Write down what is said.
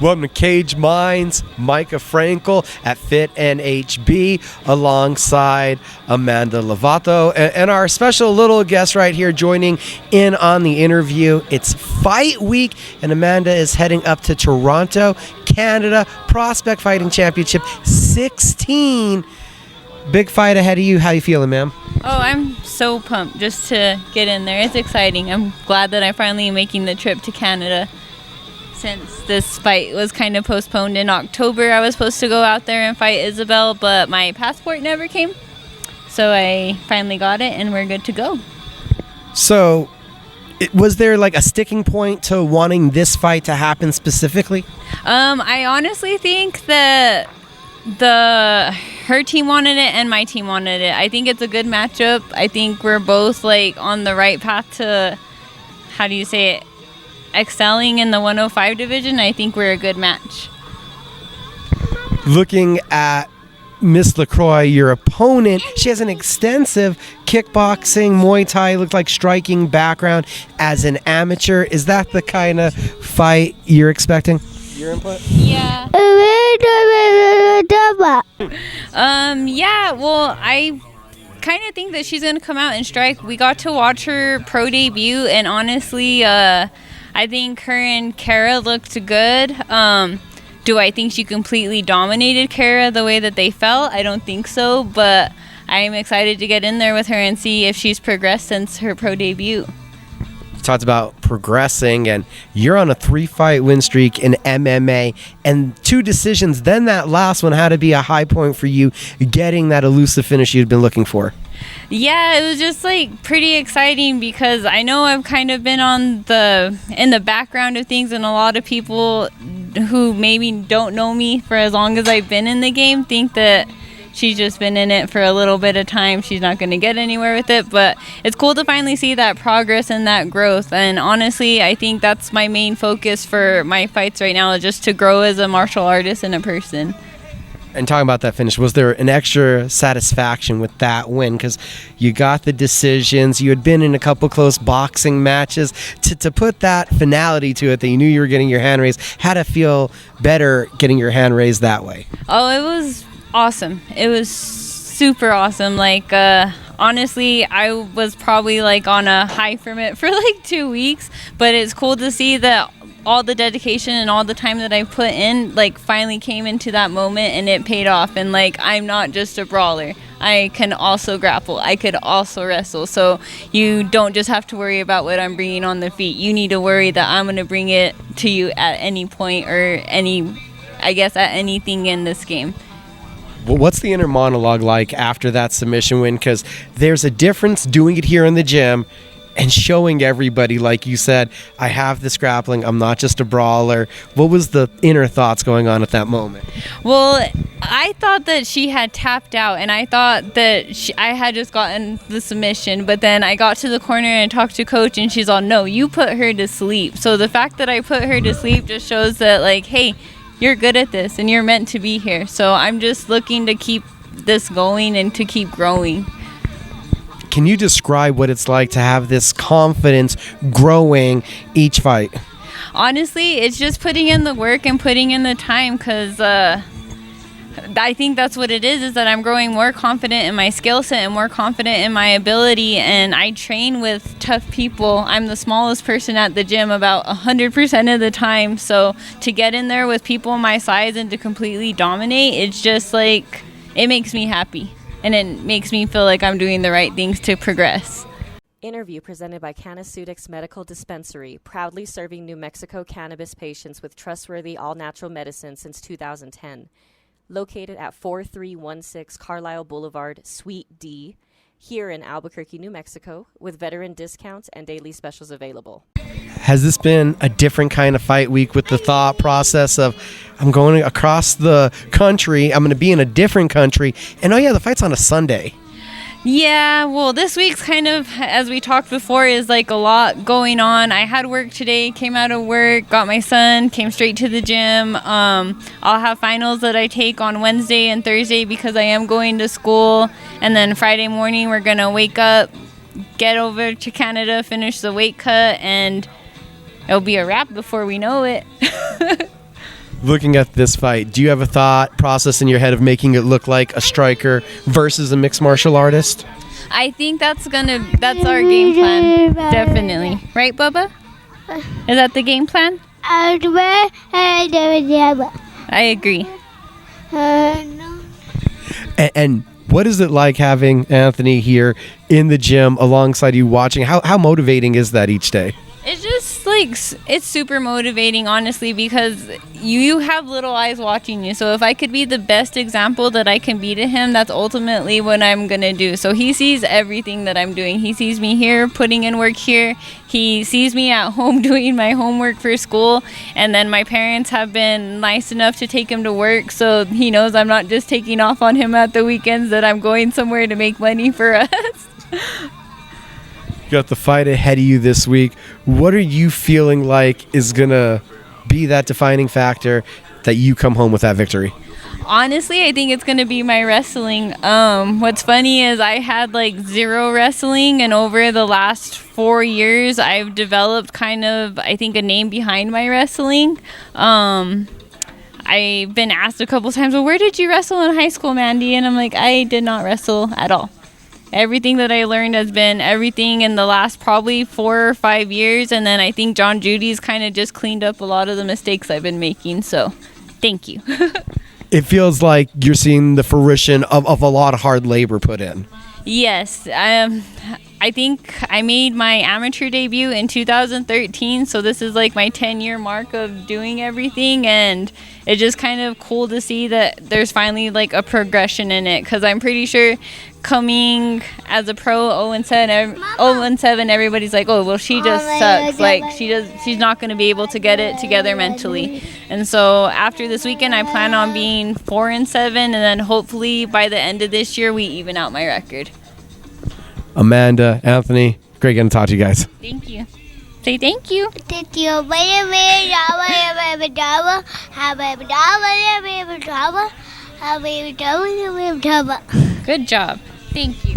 Welcome to Cage Minds, Micah Frankel at Fit NHB alongside Amanda Lovato and our special little guest right here joining in on the interview. It's fight week and Amanda is heading up to Toronto, Canada, Prospect Fighting Championship 16. Big fight ahead of you. How you feeling, ma'am? Oh, I'm so pumped just to get in there. It's exciting. I'm glad that I'm finally making the trip to Canada. Since this fight was kind of postponed in October, I was supposed to go out there and fight Isabelle, but my passport never came. So I finally got it, and we're good to go. So, was there like a sticking point to wanting this fight to happen specifically? I honestly think that her team wanted it and my team wanted it. I think it's a good matchup. I think we're both like on the right path to, how do you say it, excelling in the 105 division. I think we're a good match. Looking at Miss Lacroix, your opponent, she has an extensive kickboxing, Muay Thai, looked like striking background as an amateur. Is that the kind of fight you're expecting? Your input? Yeah. Yeah, well, I kind of think that she's going to come out and strike. We got to watch her pro debut, and honestly, I think her and Kara looked good. Do I think she completely dominated Kara the way that they felt? I don't think so, but I'm excited to get in there with her and see if she's progressed since her pro debut. You talked about progressing, and you're on a 3-fight win streak in MMA, and 2 decisions. Then that last one had to be a high point for you, getting that elusive finish you'd been looking for. Yeah, it was just like pretty exciting because I know I've kind of been in the background of things, and a lot of people who maybe don't know me for as long as I've been in the game think that she's just been in it for a little bit of time. She's not going to get anywhere with it, but it's cool to finally see that progress and that growth. And honestly, I think that's my main focus for my fights right now, is just to grow as a martial artist and a person. And talking about that finish, was there an extra satisfaction with that win? Because you got the decisions, you had been in a couple close boxing matches. To put that finality to it, that you knew you were getting your hand raised, how to feel better getting your hand raised that way? Oh, it was awesome. It was super awesome. Like, honestly, I was probably like on a high from it for like 2 weeks, but it's cool to see that all the dedication and all the time that I put in, like, finally came into that moment and it paid off. And like, I'm not just a brawler. I can also grapple. I could also wrestle. So you don't just have to worry about what I'm bringing on the feet. You need to worry that I'm going to bring it to you at any point, or at anything in this game. Well, what's the inner monologue like after that submission win? Because there's a difference doing it here in the gym and showing everybody, like you said, I have this grappling, I'm not just a brawler. What was the inner thoughts going on at that moment? Well, I thought that she had tapped out, and I thought that I had just gotten the submission, but then I got to the corner and talked to Coach, and she's all, no, you put her to sleep. So the fact that I put her to sleep just shows that, like, hey, you're good at this and you're meant to be here. So I'm just looking to keep this going and to keep growing. Can you describe what it's like to have this confidence growing each fight? Honestly, it's just putting in the work and putting in the time, because I think that's what it is that I'm growing more confident in my skill set and more confident in my ability, and I train with tough people. I'm the smallest person at the gym about 100% of the time, so to get in there with people my size and to completely dominate, it's just like, it makes me happy. And it makes me feel like I'm doing the right things to progress. Interview presented by Canaceutics Medical Dispensary, proudly serving New Mexico cannabis patients with trustworthy all-natural medicine since 2010. Located at 4316 Carlisle Boulevard, Suite D, here in Albuquerque, New Mexico, with veteran discounts and daily specials available. Has this been a different kind of fight week with the thought process of, I'm going across the country, I'm going to be in a different country, and oh yeah, the fight's on a Sunday? Yeah, well, this week's kind of, as we talked before, is like a lot going on. I had work today, came out of work, got my son, came straight to the gym. I'll have finals that I take on Wednesday and Thursday because I am going to school. And then Friday morning, we're going to wake up, get over to Canada, finish the weight cut, and it'll be a wrap before we know it. Looking at this fight, do you have a thought process in your head of making it look like a striker versus a mixed martial artist? I think that's our game plan, definitely. Right, Bubba? Is that the game plan? I agree. And what is it like having Anthony here in the gym alongside you watching? How motivating is that each day? It's just like, it's super motivating, honestly, because you have little eyes watching you. So if I could be the best example that I can be to him, that's ultimately what I'm going to do. So he sees everything that I'm doing. He sees me here putting in work here. He sees me at home doing my homework for school. And then my parents have been nice enough to take him to work. So he knows I'm not just taking off on him at the weekends, that I'm going somewhere to make money for us. You got the fight ahead of you this week. What are you feeling like is going to be that defining factor that you come home with that victory? Honestly, I think it's going to be my wrestling. What's funny is I had like zero wrestling, and over the last 4 years, I've developed kind of, I think, a name behind my wrestling. I've been asked a couple times, well, where did you wrestle in high school, Mandy? And I'm like, I did not wrestle at all. Everything that I learned has been everything in the last probably 4 or 5 years. And then I think John Judy's kind of just cleaned up a lot of the mistakes I've been making. So thank you. It feels like you're seeing the fruition of a lot of hard labor put in. Yes. I think I made my amateur debut in 2013. So this is like my 10-year mark of doing everything. And it's just kind of cool to see that there's finally like a progression in it. Because I'm pretty sure coming as a pro 0-7, everybody's like, oh, well, she just sucks. Like she's not going to be able to get it together mentally. And so after this weekend, I plan on being 4-7, and then hopefully by the end of this year, we even out my record. Amanda, Anthony, great getting to talk to you guys. Thank you. Say thank you. Thank you. Good job. Thank you.